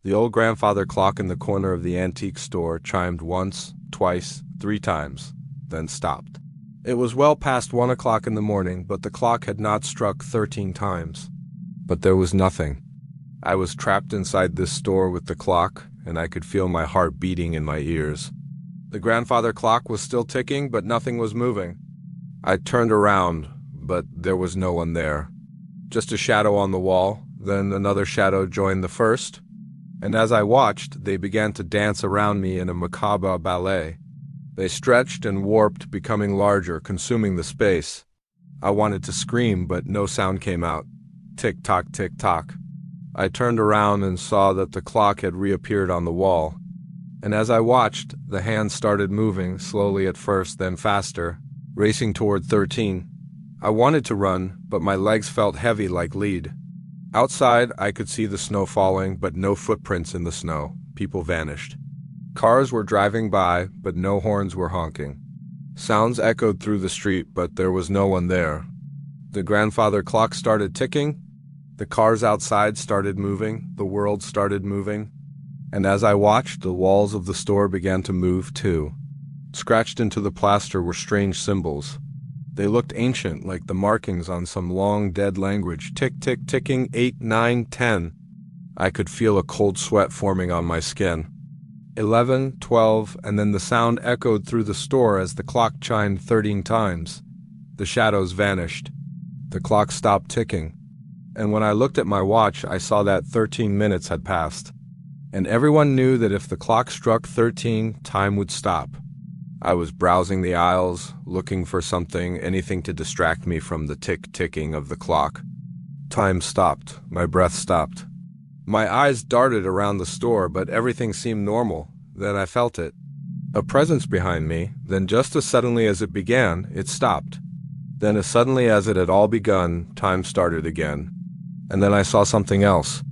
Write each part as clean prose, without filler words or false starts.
The old grandfather clock in the corner of the antique store chimed once, twice, 3 times, then stopped. It was well past 1 o'clock in the morning, but the clock had not struck 13 times. But there was nothing. I was trapped inside this store with the clock, and I could feel my heart beating in my ears. The grandfather clock was still ticking, but nothing was moving. I turned around, but there was no one there. Just a shadow on the wall, then another shadow joined the first, and as I watched, they began to dance around me in a macabre ballet. They stretched and warped, becoming larger, consuming the space. I wanted to scream, but no sound came out. Tick-tock, tick-tock. I turned around and saw that the clock had reappeared on the wall. And as I watched, the hands started moving, slowly at first, then faster, racing toward 13. I wanted to run, but my legs felt heavy like lead. Outside, I could see the snow falling, but no footprints in the snow. People vanished. Cars were driving by, but no horns were honking. Sounds echoed through the street, but there was no one there. The grandfather clock started ticking. The cars outside started moving. The world started moving. And as I watched, the walls of the store began to move too. Scratched into the plaster were strange symbols. They looked ancient, like the markings on some long dead language. Tick, tick, ticking, 8, 9, 10. I could feel a cold sweat forming on my skin. 11, 12, and then the sound echoed through the store as the clock chimed 13 times. The shadows vanished. The clock stopped ticking. And when I looked at my watch, I saw that 13 minutes had passed. And everyone knew that if the clock struck 13, time would stop. I was browsing the aisles, looking for something, anything to distract me from the tick-ticking of the clock. Time stopped. My breath stopped. My eyes darted around the store, but everything seemed normal. Then I felt it. A presence behind me, then just as suddenly as it began, it stopped. Then as suddenly as it had all begun, time started again. And then I saw something else.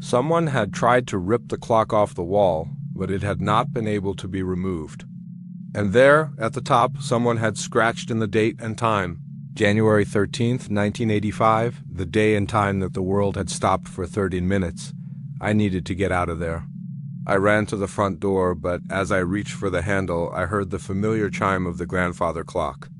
Someone had tried to rip the clock off the wall, but it had not been able to be removed. And there, at the top, someone had scratched in the date and time. January 13th, 1985, the day and time that the world had stopped for 13 minutes. I needed to get out of there. I ran to the front door, but as I reached for the handle, I heard the familiar chime of the grandfather clock.